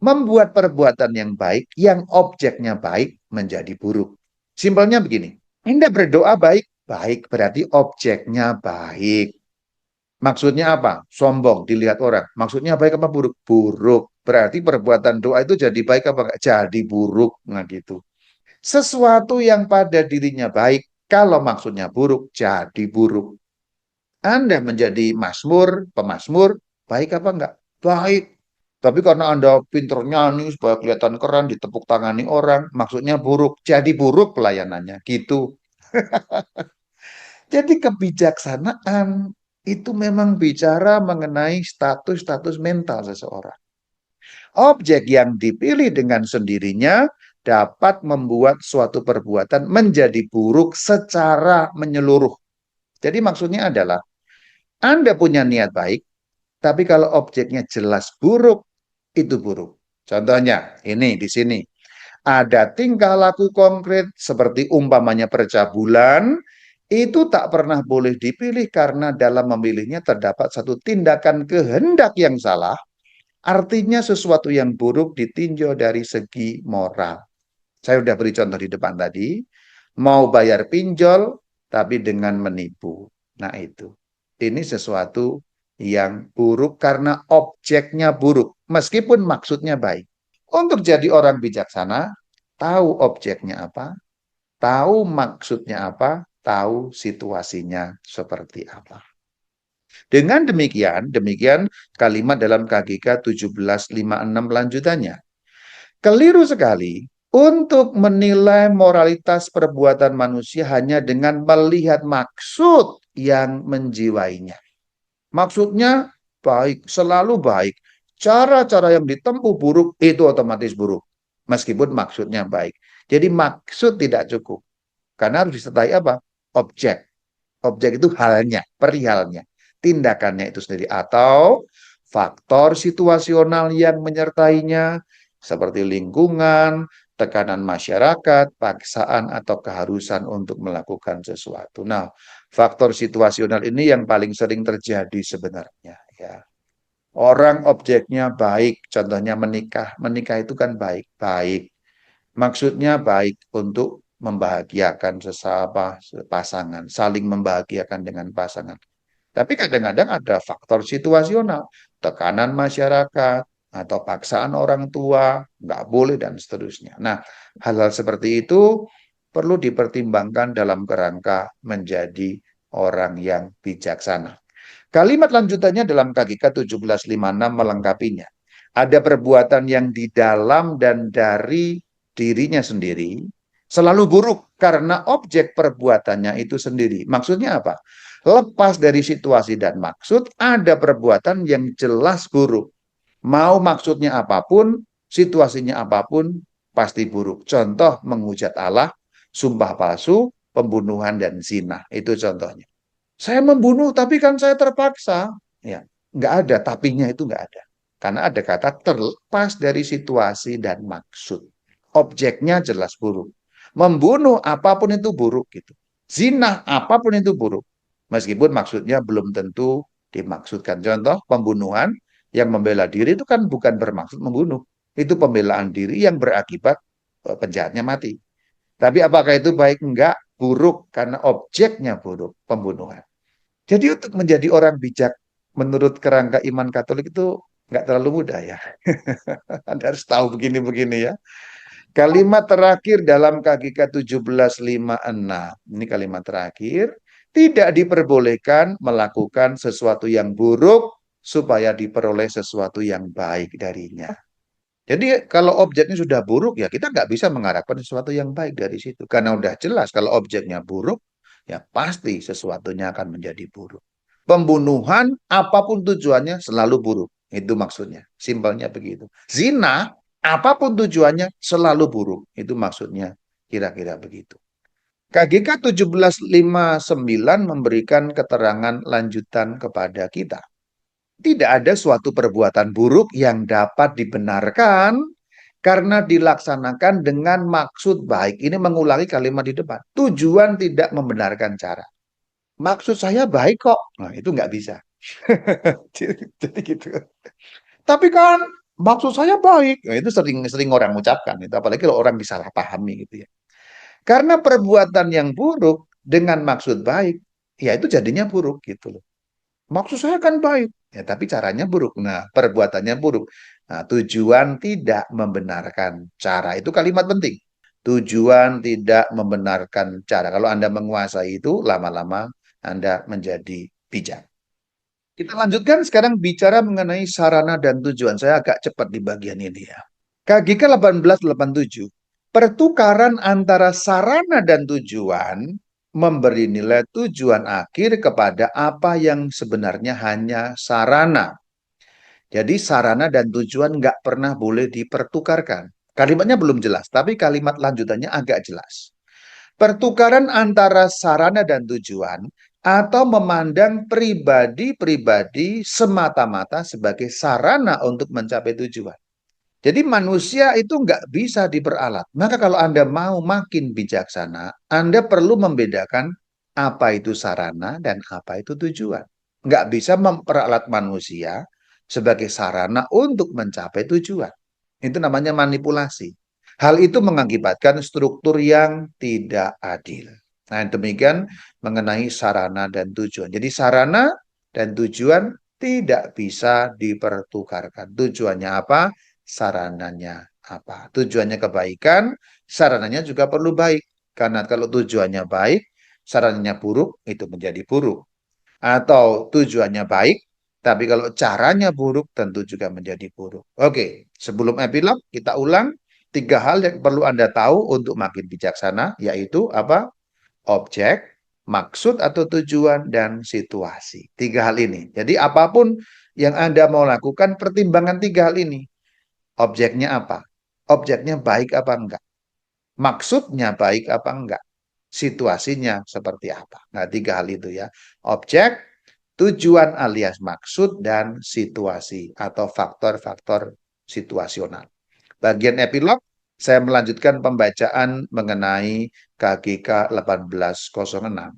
membuat perbuatan yang baik, yang objeknya baik menjadi buruk. Simpelnya begini, Anda berdoa baik, baik berarti objeknya baik. Maksudnya apa? Sombong, dilihat orang. Maksudnya baik apa buruk? Buruk. Berarti perbuatan doa itu jadi baik apa enggak? Jadi buruk. Nah gitu. Sesuatu yang pada dirinya baik, kalau maksudnya buruk, jadi buruk. Anda menjadi masmur, pemazmur, baik apa enggak? Baik. Tapi karena Anda pinter nyanyi, supaya kelihatan keren, ditepuk tangani orang, maksudnya buruk. Jadi buruk pelayanannya. Gitu. Jadi kebijaksanaan itu memang bicara mengenai status-status mental seseorang. Objek yang dipilih dengan sendirinya dapat membuat suatu perbuatan menjadi buruk secara menyeluruh. Jadi maksudnya adalah Anda punya niat baik, tapi kalau objeknya jelas buruk, itu buruk. Contohnya, ini di sini. Ada tingkah laku konkret seperti umpamanya percabulan, itu tak pernah boleh dipilih karena dalam memilihnya terdapat satu tindakan kehendak yang salah, artinya sesuatu yang buruk ditinjau dari segi moral. Saya sudah beri contoh di depan tadi, mau bayar pinjol tapi dengan menipu. Nah itu, ini sesuatu yang buruk karena objeknya buruk, meskipun maksudnya baik. Untuk jadi orang bijaksana, tahu objeknya apa, tahu maksudnya apa, tahu situasinya seperti apa. Dengan demikian kalimat dalam KGK 1756 lanjutannya. Keliru sekali untuk menilai moralitas perbuatan manusia hanya dengan melihat maksud yang menjiwainya. Maksudnya baik, selalu baik. Cara-cara yang ditempuh buruk itu otomatis buruk. Meskipun maksudnya baik. Jadi maksud tidak cukup. Karena harus disertai apa? Objek. Objek itu halnya, perihalnya. Tindakannya itu sendiri. Atau faktor situasional yang menyertainya. Seperti lingkungan, tekanan masyarakat, paksaan atau keharusan untuk melakukan sesuatu. Nah, faktor situasional ini yang paling sering terjadi sebenarnya ya. Orang objeknya baik, contohnya menikah. Menikah itu kan baik, baik. Maksudnya baik untuk membahagiakan sesama pasangan, saling membahagiakan dengan pasangan. Tapi kadang-kadang ada faktor situasional, tekanan masyarakat, atau paksaan orang tua, nggak boleh, dan seterusnya. Nah, hal-hal seperti itu perlu dipertimbangkan dalam kerangka menjadi orang yang bijaksana. Kalimat lanjutannya dalam KGK 1756 melengkapinya. Ada perbuatan yang di dalam dan dari dirinya sendiri selalu buruk karena objek perbuatannya itu sendiri. Maksudnya apa? Lepas dari situasi dan maksud, ada perbuatan yang jelas buruk. Mau maksudnya apapun, situasinya apapun, pasti buruk. Contoh menghujat Allah, sumpah palsu, pembunuhan, dan zina. Itu contohnya. Saya membunuh, tapi kan saya terpaksa. Ya, nggak ada, tapinya itu nggak ada. Karena ada kata terlepas dari situasi dan maksud. Objeknya jelas buruk. Membunuh apapun itu buruk gitu. Zina apapun itu buruk. Meskipun maksudnya belum tentu dimaksudkan. Contoh pembunuhan yang membela diri itu kan bukan bermaksud membunuh. Itu pembelaan diri yang berakibat penjahatnya mati. Tapi apakah itu baik? Enggak, buruk karena objeknya buruk, pembunuhan. Jadi untuk menjadi orang bijak menurut kerangka iman Katolik itu nggak terlalu mudah ya. Anda harus tahu begini-begini ya. Kalimat terakhir dalam KGK 1756. Ini kalimat terakhir. Tidak diperbolehkan melakukan sesuatu yang buruk supaya diperoleh sesuatu yang baik darinya. Jadi kalau objeknya sudah buruk ya kita nggak bisa mengharapkan sesuatu yang baik dari situ. Karena udah jelas kalau objeknya buruk ya pasti sesuatunya akan menjadi buruk. Pembunuhan apapun tujuannya selalu buruk. Itu maksudnya. Simpelnya begitu. Zina apapun tujuannya selalu buruk. Itu maksudnya kira-kira begitu. KGK 1759 memberikan keterangan lanjutan kepada kita. Tidak ada suatu perbuatan buruk yang dapat dibenarkan karena dilaksanakan dengan maksud baik. Ini mengulangi kalimat di depan. Tujuan tidak membenarkan cara. Maksud saya baik kok. Nah, itu nggak bisa. Jadi gitu. Tapi kan maksud saya baik. Nah, itu sering orang ucapkan. Itu apalagi kalau orang disalahpahami gitu ya. Karena perbuatan yang buruk dengan maksud baik, ya itu jadinya buruk gitu loh. Maksud saya kan baik, ya tapi caranya buruk. Nah, perbuatannya buruk. Nah, tujuan tidak membenarkan cara. Itu kalimat penting. Tujuan tidak membenarkan cara. Kalau Anda menguasai itu, lama-lama Anda menjadi bijak. Kita lanjutkan sekarang bicara mengenai sarana dan tujuan. Saya agak cepat di bagian ini ya. KGK 1887, pertukaran antara sarana dan tujuan memberi nilai tujuan akhir kepada apa yang sebenarnya hanya sarana. Jadi sarana dan tujuan nggak pernah boleh dipertukarkan. Kalimatnya belum jelas, tapi kalimat lanjutannya agak jelas. Pertukaran antara sarana dan tujuan atau memandang pribadi-pribadi semata-mata sebagai sarana untuk mencapai tujuan. Jadi manusia itu nggak bisa diperalat. Maka kalau Anda mau makin bijaksana, Anda perlu membedakan apa itu sarana dan apa itu tujuan. Nggak bisa memperalat manusia sebagai sarana untuk mencapai tujuan. Itu namanya manipulasi. Hal itu mengakibatkan struktur yang tidak adil. Nah, demikian mengenai sarana dan tujuan. Jadi sarana dan tujuan tidak bisa dipertukarkan. Tujuannya apa? Sarananya apa? Tujuannya kebaikan, sarananya juga perlu baik. Karena kalau tujuannya baik, sarananya buruk, itu menjadi buruk. Atau tujuannya baik, tapi kalau caranya buruk, tentu juga menjadi buruk. Oke, sebelum epilog, kita ulang. 3 hal yang perlu Anda tahu untuk makin bijaksana, yaitu apa? Objek, maksud atau tujuan, dan situasi. 3 hal ini. Jadi apapun yang Anda mau lakukan, pertimbangan 3 hal ini. Objeknya apa? Objeknya baik apa enggak? Maksudnya baik apa enggak? Situasinya seperti apa? Nah, 3 hal itu ya. Objek, tujuan alias maksud, dan situasi atau faktor-faktor situasional. Bagian epilog, saya melanjutkan pembacaan mengenai KGK 1806.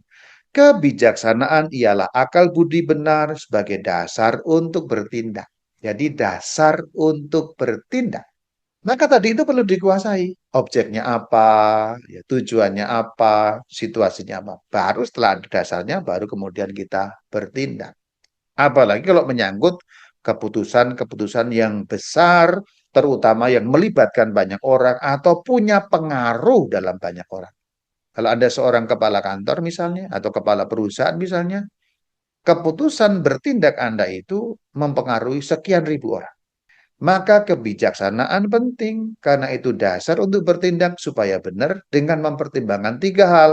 Kebijaksanaan ialah akal budi benar sebagai dasar untuk bertindak. Jadi dasar untuk bertindak. Maka tadi itu perlu dikuasai. Objeknya apa, ya, tujuannya apa, situasinya apa. Baru setelah ada dasarnya, baru kemudian kita bertindak. Apalagi kalau menyangkut keputusan-keputusan yang besar, terutama yang melibatkan banyak orang atau punya pengaruh dalam banyak orang. Kalau Anda seorang kepala kantor misalnya, atau kepala perusahaan misalnya, keputusan bertindak Anda itu mempengaruhi sekian ribu orang. Maka kebijaksanaan penting, karena itu dasar untuk bertindak supaya benar dengan mempertimbangkan 3 hal.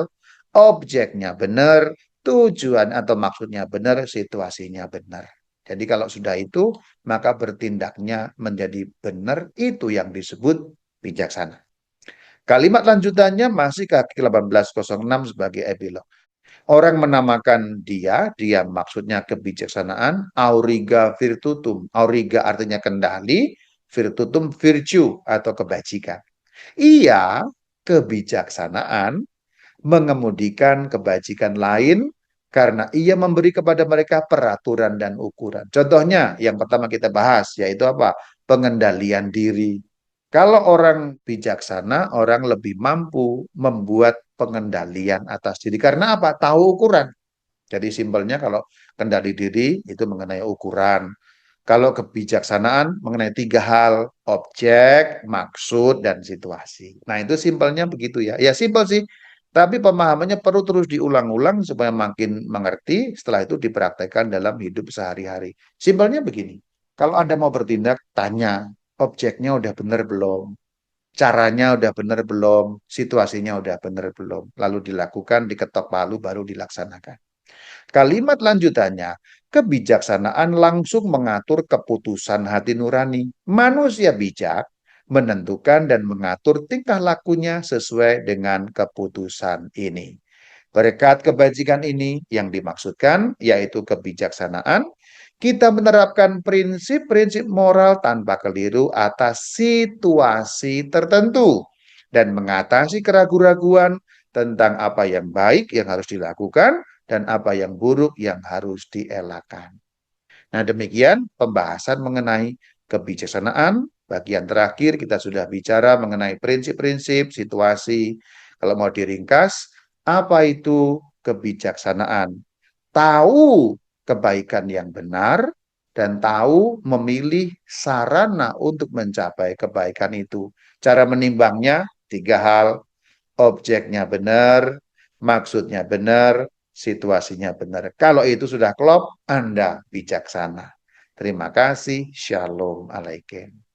Objeknya benar, tujuan atau maksudnya benar, situasinya benar. Jadi kalau sudah itu, maka bertindaknya menjadi benar, itu yang disebut bijaksana. Kalimat lanjutannya masih kaki 1806 sebagai epilog. Orang menamakan dia maksudnya kebijaksanaan, auriga virtutum. Auriga artinya kendali, virtutum virtue atau kebajikan. Ia kebijaksanaan mengemudikan kebajikan lain karena ia memberi kepada mereka peraturan dan ukuran. Contohnya yang pertama kita bahas yaitu apa? Pengendalian diri. Kalau orang bijaksana, orang lebih mampu membuat pengendalian atas diri. Karena apa? Tahu ukuran. Jadi simpelnya kalau kendali diri itu mengenai ukuran. Kalau kebijaksanaan mengenai tiga hal, objek, maksud, dan situasi. Nah itu simpelnya begitu ya. Ya simpel sih, tapi pemahamannya perlu terus diulang-ulang supaya makin mengerti, setelah itu dipraktekkan dalam hidup sehari-hari. Simpelnya begini, kalau Anda mau bertindak, tanya, objeknya udah benar belum? Caranya udah benar belum? Situasinya udah benar belum? Lalu dilakukan, diketok palu, baru dilaksanakan. Kalimat lanjutannya, kebijaksanaan langsung mengatur keputusan hati nurani. Manusia bijak menentukan dan mengatur tingkah lakunya sesuai dengan keputusan ini. Berkat kebajikan ini yang dimaksudkan yaitu kebijaksanaan, kita menerapkan prinsip-prinsip moral tanpa keliru atas situasi tertentu dan mengatasi keraguan-raguan tentang apa yang baik yang harus dilakukan dan apa yang buruk yang harus dielakkan. Nah, demikian pembahasan mengenai kebijaksanaan. Bagian terakhir kita sudah bicara mengenai prinsip-prinsip, situasi. Kalau mau diringkas, apa itu kebijaksanaan? Tahu kebaikan yang benar dan tahu memilih sarana untuk mencapai kebaikan itu. Cara menimbangnya tiga hal, objeknya benar, maksudnya benar, situasinya benar. Kalau itu sudah klop, Anda bijaksana. Terima kasih. Shalom Alaikum.